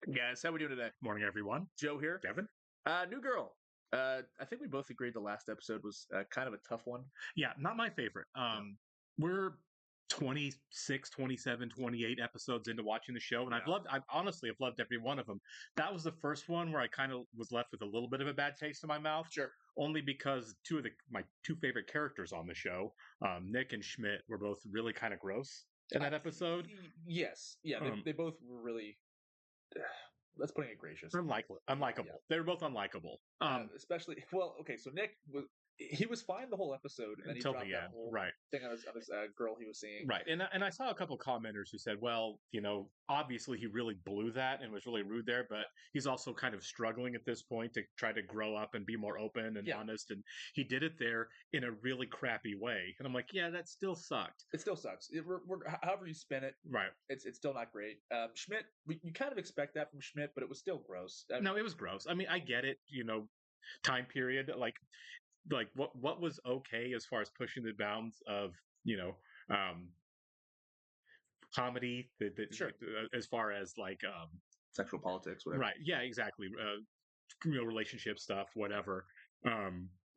Guys, how we doing today? Morning, everyone. Joe here. Devin? New girl. I think we both agreed the last episode was kind of a tough one. Yeah, not my favorite. No. We're 26, 27, 28 episodes into watching the show, and Yeah. I've honestly, I've loved every one of them. That was the first one where I kind of was left with a little bit of a bad taste in my mouth, Sure. only because my two favorite characters on the show, Nick and Schmidt, were both really kind of gross in that episode. Yes. Yeah. They, Um, they both were really. That's putting it gracious. Unlikable. Yeah. They were both unlikable. Especially. Well, okay. So Nick was fine the whole episode, and then he Until dropped the that end, whole right? thing on his girl he was seeing. Right. And I saw a couple commenters who said, well, obviously he really blew that and was really rude there, but he's also kind of struggling at this point to try to grow up and be more open and Yeah. honest. And he did it there in a really crappy way. And I'm like, yeah, that still sucked. It still sucks. However you spin it, Right. it's still not great. Schmidt, you kind of expect that from Schmidt, but it was still gross. No, it was gross. I mean, I get it, time period. Like what was okay as far as pushing the bounds of, um, comedy, Sure. as far as like, Sexual politics, whatever. right. Yeah, exactly. Relationship stuff, whatever.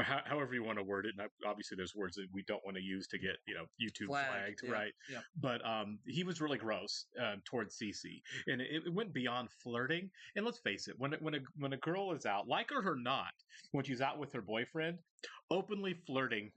However you want to word it. And obviously, there's words that we don't want to use to get YouTube flagged, yeah, right? Yeah. But he was really gross towards Cece, and it went beyond flirting. And let's face it, when a girl is out, like her or not, when she's out with her boyfriend, openly flirting.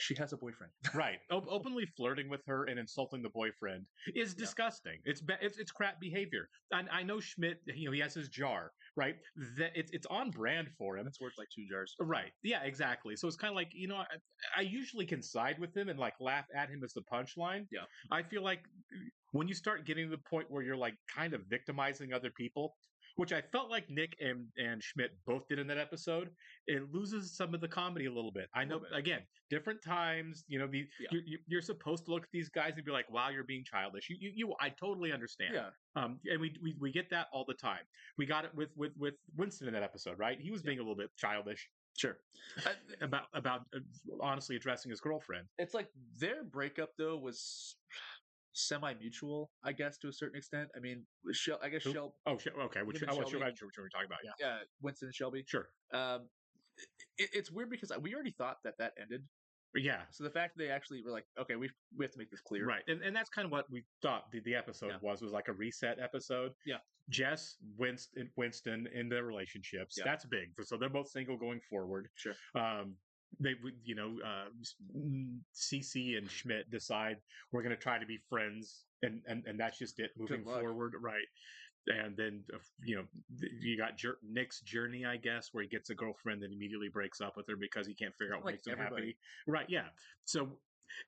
She has a boyfriend. Right. Openly flirting with her and insulting the boyfriend is disgusting. It's crap behavior. I know Schmidt, he has his jar, right? That it's on brand for him. It's worth like 2 jars. Right. Yeah, exactly. So it's kind of like, I usually can side with him and like laugh at him as the punchline. Yeah. I feel like when you start getting to the point where you're like kind of victimizing other people, which I felt like Nick and Schmidt both did in that episode, it loses some of the comedy a little bit. I know, again, different times. You're supposed to look at these guys and be like, "Wow, you're being childish." I totally understand. Yeah. And we get that all the time. We got it with Winston in that episode, right? He was being a little bit childish. Sure. About honestly addressing his girlfriend. It's like their breakup though was semi-mutual, I guess, to a certain extent. I mean, Shelby. Oh, okay. Which Him and we're Shelby. talking about. Yeah. Yeah, Winston and Shelby. Sure. It's weird because we already thought that ended. Yeah. So the fact that they actually were like, okay, we have to make this clear. Right. And that's kind of what we thought the episode was like a reset episode. Yeah. Jess, Winston in their relationships. Yeah. That's big. So they're both single going forward. Sure. They would, Cece and Schmidt decide we're going to try to be friends, and that's just it moving forward, right? And then you got Nick's journey, I guess, where he gets a girlfriend and immediately breaks up with her because he can't figure out what makes him happy, right? Yeah. So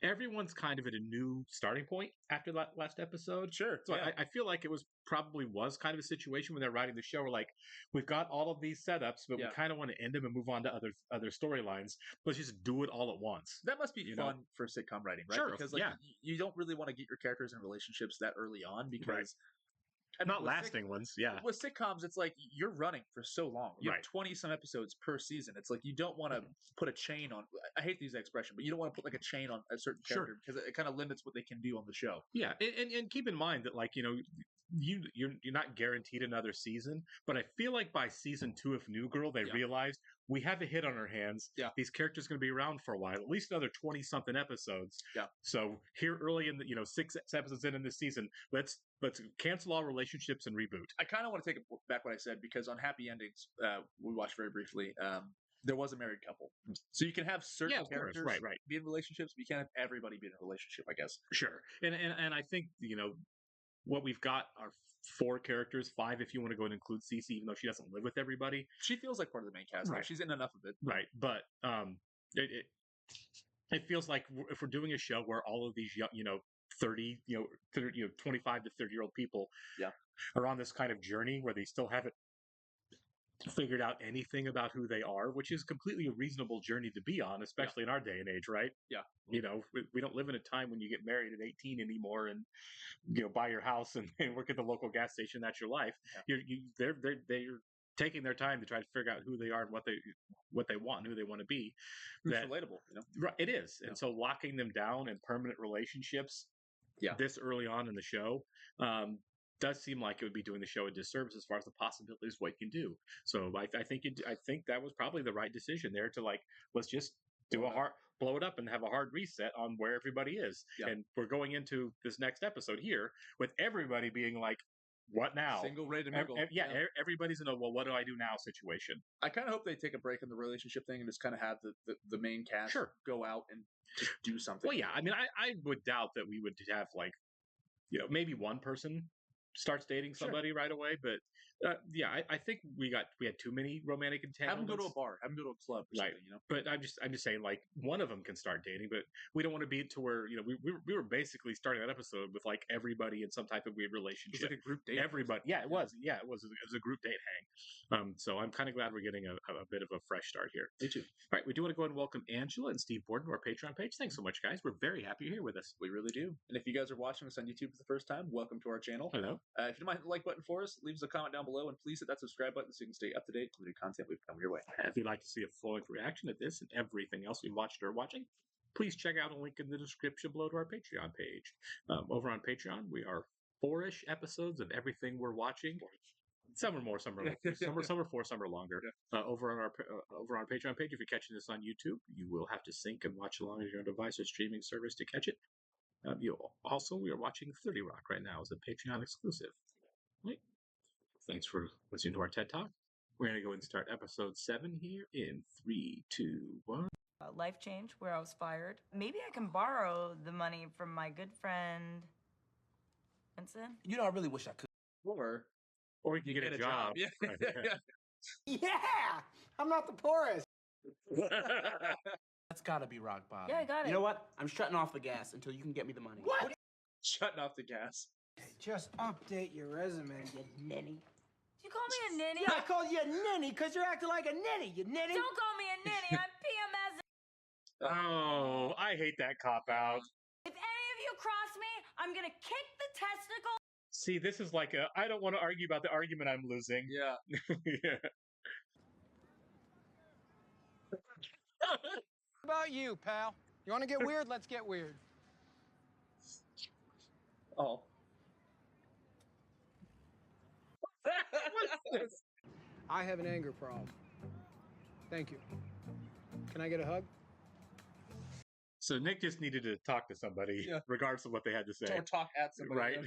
everyone's kind of at a new starting point after that last episode. Sure. So I feel like it was kind of a situation when they're writing the show where like we've got all of these setups, but we kind of want to end them and move on to other storylines. Let's just do it all at once. That must be fun for sitcom writing, right? Sure. Because you don't really want to get your characters in relationships that early on because. I mean, not lasting ones, yeah. With sitcoms, it's like you're running for so long. You have 20-some episodes per season. It's like you don't want to put a chain on. I hate to use that expression, but you don't want to put like a chain on a certain character because it kind of limits what they can do on the show. Yeah, and keep in mind that like you're not guaranteed another season, but I feel like by season 2 of New Girl, they realized we have a hit on our hands. Yeah. These characters are going to be around for a while, at least another 20-something episodes. Yeah. So here early in the 6 episodes in this season, let's cancel all relationships and reboot. I kind of want to take back what I said because on Happy Endings, we watched very briefly. There was a married couple, so you can have certain characters be in relationships, but you can't have everybody be in a relationship, I guess. Sure, and I think what we've got are 4 characters, 5 if you want to go and include Cece, even though she doesn't live with everybody. She feels like part of the main cast. Right. She's in enough of it. Right. But it feels like if we're doing a show where all of these young, 30, 25 to 30-year-old people are on this kind of journey where they still haven't figured out anything about who they are, which is completely a reasonable journey to be on, especially in our day and age, right? Yeah. We don't live in a time when you get married at 18 anymore and buy your house and work at the local gas station. That's your life. Yeah. They're taking their time to try to figure out who they are and what they want and who they want to be. It's relatable, Right, it is. And so locking them down in permanent relationships this early on in the show, does seem like it would be doing the show a disservice as far as the possibilities of what you can do. So I think that was probably the right decision there to like, let's just blow it up and have a hard reset on where everybody is. Yeah. And we're going into this next episode here with everybody being like, what now? Single ready to mingle. Everybody's in a well, what do I do now situation. I kind of hope they take a break in the relationship thing and just kind of have the main cast go out and just do something. Well, yeah, I mean, I would doubt that we would have like, maybe one person starts dating somebody right away, but I think we had too many romantic entanglements. Have them go to a bar, have them go to a club, or something, But I'm just saying, like, one of them can start dating, but we don't want to be to where we were basically starting that episode with like everybody in some type of weird relationship. It was like a group date. Everybody, it was a group date hang. So I'm kind of glad we're getting a bit of a fresh start here. Me too. All right, we do want to go ahead and welcome Angela and Steve Borden to our Patreon page. Thanks so much, guys. We're very happy you're here with us. We really do. And if you guys are watching us on YouTube for the first time, welcome to our channel. Hello. If you don't mind the like button for us, leave us a comment down below, and please hit that subscribe button so you can stay up to date with the new content we've come your way. If you'd like to see a full reaction to this and everything else we watched or are watching, please check out a link in the description below to our Patreon page. Over on Patreon, we are 4-ish episodes of everything we're watching. Some are more, some are less. Some are 4, some are longer. Yeah. Over on Patreon page, if you're catching this on YouTube, you will have to sync and watch along with your own device or streaming service to catch it. We are watching 30 Rock right now as a Patreon exclusive. Right. Thanks for listening to our TED Talk. We're going to go and start episode 7 here in 3, 2, 1. Life change where I was fired. Maybe I can borrow the money from my good friend Vincent. I really wish I could. Or you can get a job. Yeah. Yeah! I'm not the poorest. That's gotta be rock bottom. Yeah, I got it. You know what? I'm shutting off the gas until you can get me the money. What? Shutting off the gas. Just update your resume, you ninny. You call me a ninny? I call you a ninny because you're acting like a ninny, you ninny. Don't call me a ninny. I'm PMS. Oh, I hate that cop-out. If any of you cross me, I'm gonna kick the testicle. See, this is like I don't want to argue about the argument I'm losing. Yeah. Yeah. What about you, pal? You want to get weird? Let's get weird. Oh. What's this? I have an anger problem. Thank you. Can I get a hug? So Nick just needed to talk to somebody, regardless of what they had to say. Or talk at somebody. Right.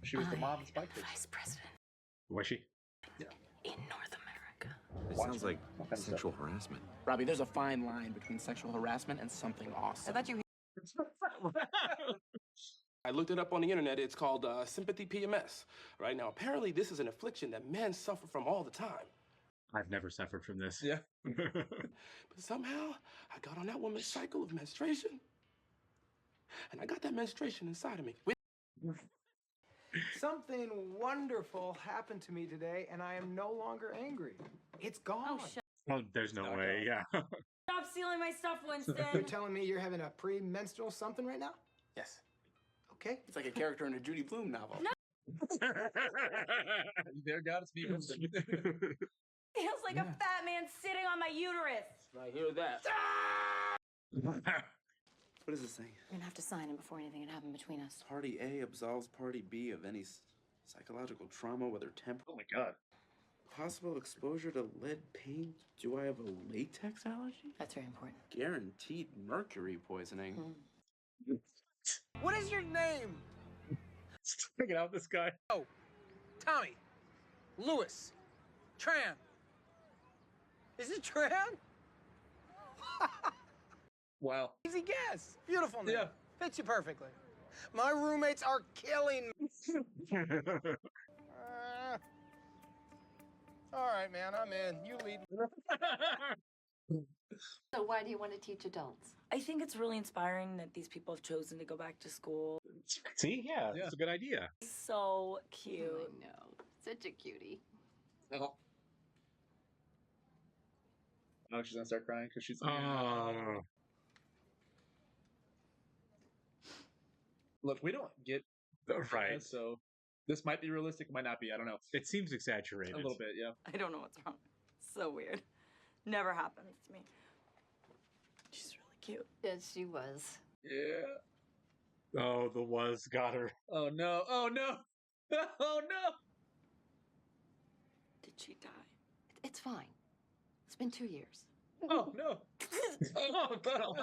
She was the mom of Spike Kids. Vice president. Was she? Yeah. In North America. It sounds like sexual harassment. Robbie, there's a fine line between sexual harassment and something awesome. I thought you. I looked it up on the internet. It's called sympathy PMS. Right now, apparently, this is an affliction that men suffer from all the time. I've never suffered from this. Yeah. But somehow, I got on that woman's cycle of menstruation, and I got that menstruation inside of me. Something wonderful happened to me today, and I am no longer angry. It's gone. Oh, shut Oh, there's no way. Yeah. Stop stealing my stuff, Winston. You're telling me you're having a pre-menstrual something right now? Yes. Okay. It's like a character in a Judy Blume novel. No. There got to be Winston. Feels like a fat man sitting on my uterus. I hear that. What is this thing? We're gonna have to sign him before anything can happen between us. Party A absolves Party B of any psychological trauma, whether temporary. Oh my god. Possible exposure to lead paint. Do I have a latex allergy? That's very important. Guaranteed mercury poisoning. What is your name? Hanging out with this guy. Oh, Tommy. Lewis. Tran. Is it Tran? Wow. Easy guess. Beautiful name. Yeah. Fits you perfectly. My roommates are killing me. All right, man, I'm in. You lead. So why do you want to teach adults? I think it's really inspiring that these people have chosen to go back to school. See? Yeah, that's a good idea. So cute. I know. Such a cutie. Oh. No, she's gonna start crying because she's. Oh. Look, we don't get Right. so this might be realistic, it might not be. I don't know. It seems exaggerated. A little bit, yeah. I don't know what's wrong. So weird. Never happens to me. She's really cute. Yes, she was. Yeah. Oh, the was got her. Oh no! Oh no! Oh no! Did she die? It's fine. It's been 2 years. Oh no! Oh god!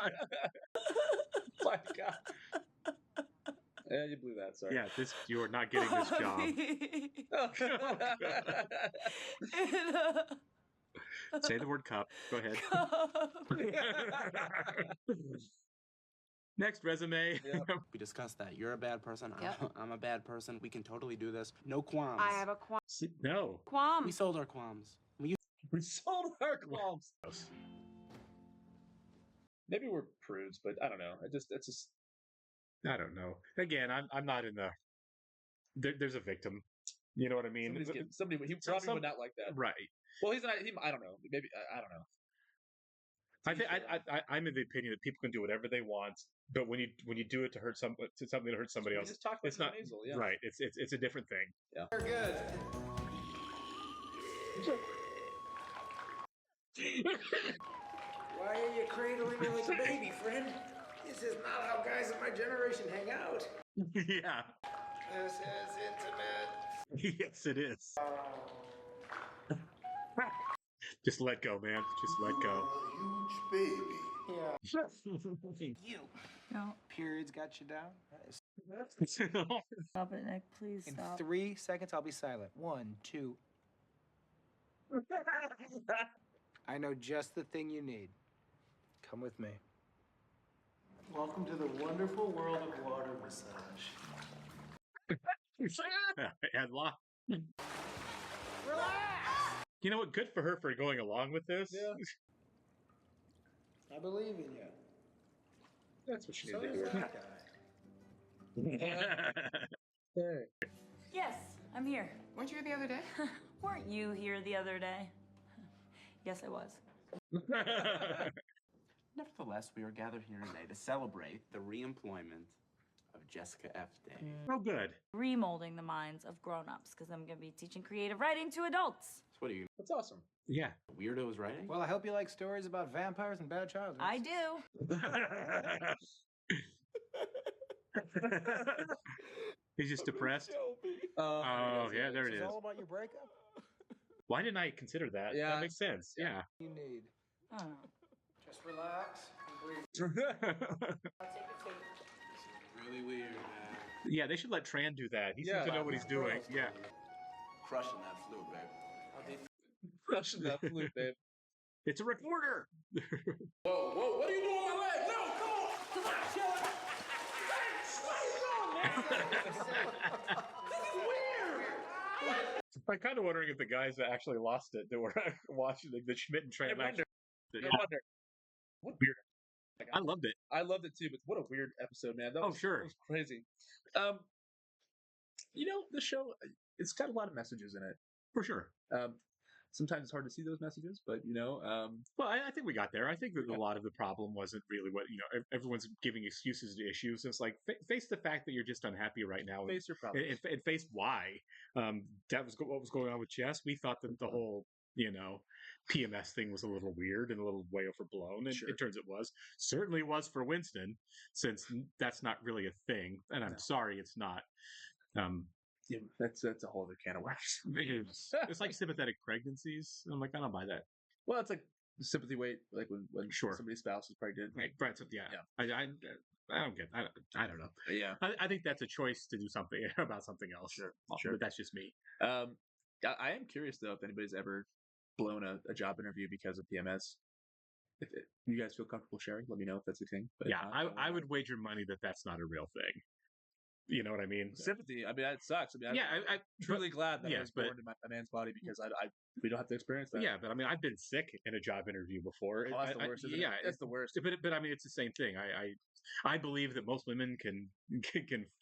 My god! Yeah, you blew that. Sorry. Yeah, you are not getting this job. Say the word cup. Go ahead. Next resume. Yep. We discussed that. You're a bad person. Yep. I'm a bad person. We can totally do this. No qualms. I have a No. qualm. We sold our qualms. We sold our qualms. Maybe we're prudes, but I don't know. It's just. I don't know. Again, I'm not in the. There's a victim. You know what I mean? Somebody he probably would not like that. Right. Well, he's not. I don't know. Maybe I don't know. I'm in the opinion that people can do whatever they want, but when you do it to something that hurts somebody else, just talk about it's not nasal, yeah. right. It's a different thing. Yeah. We're good. Why are you cradling me like a baby, friend? This is not how guys of my generation hang out. Yeah. This is intimate. Yes, it is. Just let go, man. Just let go. Huge baby. Yeah. You. No. Periods got you down? Nice. Stop it, Nick. Please In stop. 3 seconds, I'll be silent. 1, 2. I know just the thing you need. Come with me. Welcome to the wonderful world of water massage. And law. Relax! You know what? Good for her for going along with this. Yeah. I believe in you. That's what she So did. does that guy. Yes, I'm here. Weren't you here the other day? Weren't you here the other day? Yes, I was. Nevertheless, we are gathered here today to celebrate the reemployment of Jessica F. Day. Oh, good. Remolding the minds of grown-ups because I'm going to be teaching creative writing to adults. So what are you, That's awesome. Yeah. weirdos writing? Well, I hope you like stories about vampires and bad childhoods. I do. He's just depressed. Oh, yeah, there it This is. is all about your breakup? Why didn't I consider that? Yeah. That makes sense. Yeah. You need. I don't know. Just relax and breathe. Really weird, man. Yeah, they should let Tran do that. He Yeah. seems to know what he's doing. Yeah. Crushing that flute, babe. Crushing that flute, babe. It's a recorder. Whoa, what are you doing on my leg? No, come on! Come on, chill out! I'm kind of wondering if the guys that actually lost it that were watching the Schmidt and Tran. I wonder. Yeah. I wonder. What weird. I loved it. I loved it too, but what a weird episode, man. That Oh, was, sure. That was crazy. The show, it's got a lot of messages in it. For sure. Sometimes it's hard to see those messages, but Well, I think we got there. I think that a lot of the problem wasn't really what, everyone's giving excuses to issues. It's like, face the fact that you're just unhappy right now. face your problems. And face why. That was what was going on with Jess. We thought that the whole, PMS thing was a little weird and a little way overblown. And Sure. it turns it was. Certainly was for Winston, since that's not really a thing. And I'm sorry it's not. Yeah, that's a whole other can of worms. It's like sympathetic pregnancies. I'm like, I don't buy that. Well, it's like sympathy weight, like when Sure. somebody's spouse is pregnant. Right, yeah. Yeah. I don't get. I don't know. Yeah. I think that's a choice to do something about something else. Sure. But that's just me. I am curious though if anybody's ever blown a job interview because of PMS. If you guys feel comfortable sharing, let me know if that's a thing. But Yeah, I would wager money that that's not a real thing. You know what I mean? Sympathy. I mean, that sucks. I mean, Yeah, I'm truly glad that I yes, was born in a man's body because we don't have to experience that. Yeah, but I mean, I've been sick in a job interview before. Oh, that's the worst. Isn't Yeah, it? That's the worst. But I mean, it's the same thing. I believe that most women can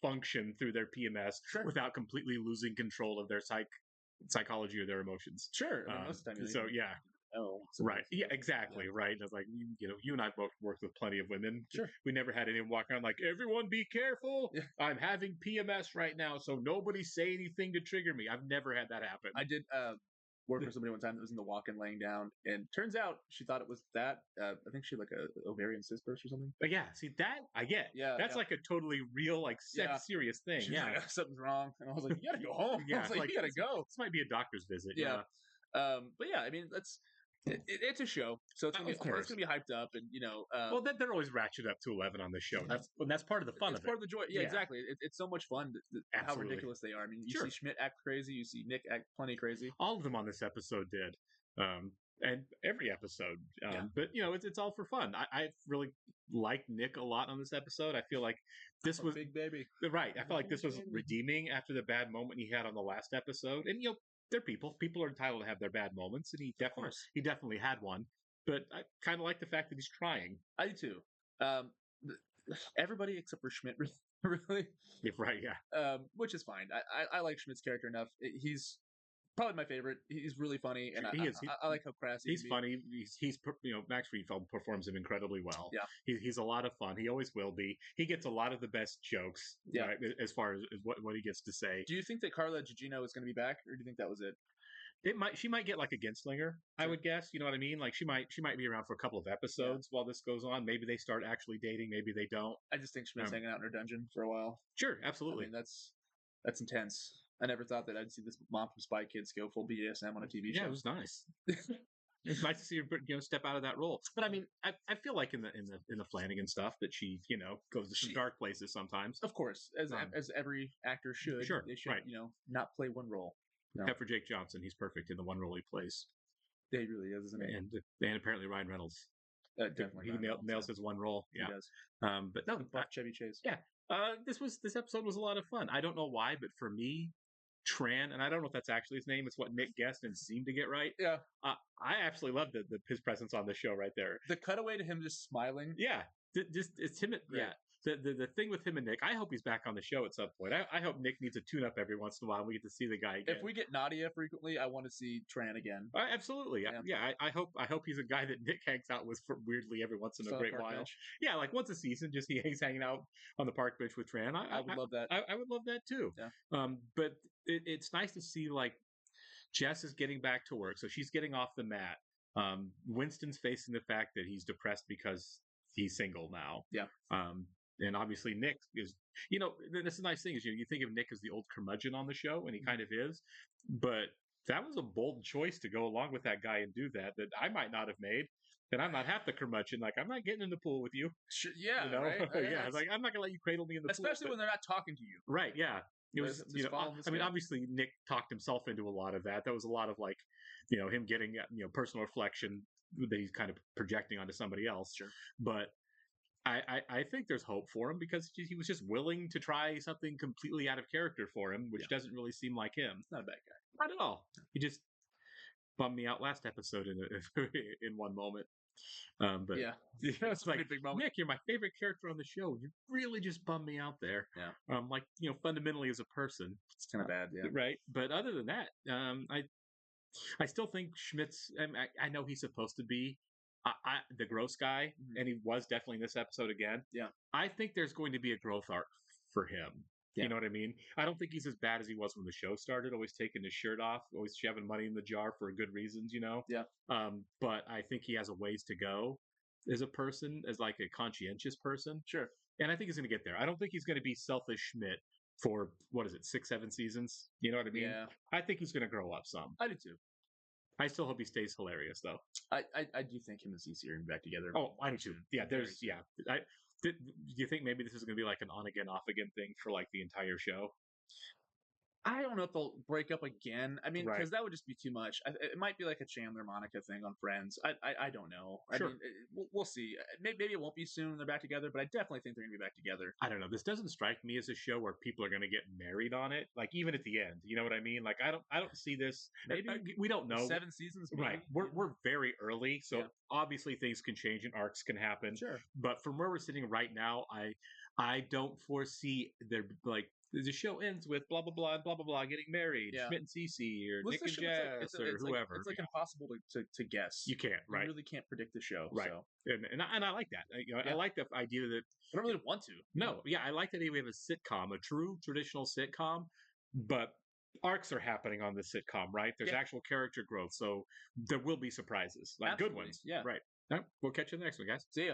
function through their PMS without completely losing control of their psychology or their emotions. Sure. I mean, most of the time. So yeah. Oh, Right. Yeah, exactly. Yeah. Right. It's like, you and I both worked with plenty of women. Sure. We never had anyone walk around like, everyone be careful. Yeah. I'm having PMS right now, so nobody say anything to trigger me. I've never had that happen. I did. worked for somebody one time that was in the walk-in laying down, and turns out she thought it was that. I think she had like a ovarian cyst burst or something. But yeah, see that I get. Yeah, That's yeah. like a totally real, like serious thing. She was like, something's wrong, and I was like, you gotta go home. Yeah, I was like, you gotta go. This might be a doctor's visit. Yeah. But yeah, I mean, it's a show, so it's gonna be hyped up, and well, they're always ratcheted up to 11 on the show. That's part of the fun of it. It's part of the joy. Yeah, exactly. It's so much fun how Absolutely. ridiculous they are. I mean, you see Schmidt act crazy, you see Nick act plenty crazy. All of them on this episode did, and every episode. But it's all for fun. I really liked Nick a lot on this episode. I feel like this was big baby, right. I felt like this was redeeming after the bad moment he had on the last episode, and they're people. People are entitled to have their bad moments, and he definitely had one. But I kind of like the fact that he's trying. I do too. Everybody except for Schmidt, really. Yeah, right, yeah. Which is fine. I like Schmidt's character enough. He's probably my favorite. He's really funny, and I like how crass he's funny. He's Max Reinfeld performs him incredibly well. Yeah, he's a lot of fun. He always will be. He gets a lot of the best jokes. Yeah, right, as far as what he gets to say. Do you think that Carla Gugino is going to be back, or do you think that was it? She might get like a Genslinger, sure. I would guess. You know what I mean? Like she might be around for a couple of episodes while this goes on. Maybe they start actually dating. Maybe they don't. I just think Schmidt's hanging out in her dungeon for a while. Sure, absolutely. I mean, that's intense. I never thought that I'd see this mom from Spy Kids go full BDSM on a TV show. Yeah, it was nice. It's nice to see her, step out of that role. But I mean, I feel like in the Flanagan stuff that she, goes to some dark places sometimes. Of course, as every actor should. Sure, they should, right. Not play one role. No. Except for Jake Johnson, he's perfect in the one role he plays. Yeah, he really is, isn't he? And apparently Ryan Reynolds. Definitely, he nails his one role. Yeah, he does. But no, Chevy Chase. Yeah, this episode was a lot of fun. I don't know why, but for me, Tran, and I don't know if that's actually his name. It's what Nick guessed and seemed to get right. Yeah, I absolutely loved his presence on the show right there. The cutaway to him just smiling. Yeah, it's him. Yeah. The thing with him and Nick, I hope he's back on the show at some point. I hope Nick needs a tune-up every once in a while and we get to see the guy again. If we get Nadia frequently, I want to see Tran again. Absolutely. Yeah. I hope he's a guy that Nick hangs out with weirdly every once in a great while. Bench. Yeah, like once a season, just he's hanging out on the park bench with Tran. I would love that. I would love that too. Yeah. But it's nice to see like Jess is getting back to work, so she's getting off the mat. Winston's facing the fact that he's depressed because he's single now. Yeah. And obviously Nick is, that's the nice thing is, you think of Nick as the old curmudgeon on the show, and he kind of is, but that was a bold choice to go along with that guy and do that I might not have made. And I'm not half the curmudgeon. Like, I'm not getting in the pool with you. Yeah. Right? Yeah. It's like, I'm not going to let you cradle me in the pool. Especially when they're not talking to you. Right. Yeah. It was, I mean, obviously Nick talked himself into a lot of that. That was a lot of like, him getting, personal reflection that he's kind of projecting onto somebody else. Sure. But I think there's hope for him because he was just willing to try something completely out of character for him, which doesn't really seem like him. Not a bad guy. Not at all. He just bummed me out last episode in one moment. But yeah, it's like, big moment. Nick, you're my favorite character on the show. You really just bummed me out there. Yeah. Like, fundamentally as a person. It's kind of bad, yeah. Right. But other than that, I still think Schmidt's, I know he's supposed to be the gross guy, and he was definitely in this episode again. Yeah. I think there's going to be a growth arc for him. Yeah. You know what I mean? I don't think he's as bad as he was when the show started, always taking his shirt off, always shoving money in the jar for good reasons, Yeah. But I think he has a ways to go as a person, as like a conscientious person. Sure. And I think he's going to get there. I don't think he's going to be selfish Schmidt for, 6-7 seasons? You know what I mean? Yeah. I think he's going to grow up some. I do too. I still hope he stays hilarious, though. I do think him and Cece are back together. Oh, I do too. Yeah, do you think maybe this is going to be like an on-again, off-again thing for like the entire show? I don't know if they'll break up again. I mean, because that would just be too much. It might be like a Chandler Monica thing on Friends. I don't know. Sure. I mean, we'll see. Maybe it won't be soon when they're back together, but I definitely think they're going to be back together. I don't know. This doesn't strike me as a show where people are going to get married on it. Like even at the end, you know what I mean? Like I don't see this. Maybe we don't know. 7 seasons, maybe. Right? We're very early, so obviously things can change and arcs can happen. Sure. But from where we're sitting right now, I don't foresee there like. The show ends with blah blah blah and blah blah blah getting married. Yeah. Schmidt and Cece or Nick and Jess or whoever. It's like impossible to guess. You can't, right? You really can't predict the show, right? So. And I like that. I like the idea that I don't really want to. No, yeah, I like that we have a sitcom, a true traditional sitcom, but arcs are happening on this sitcom, right? There's actual character growth, so there will be surprises, like good ones. Yeah. Right. All right. We'll catch you in the next one, guys. See ya.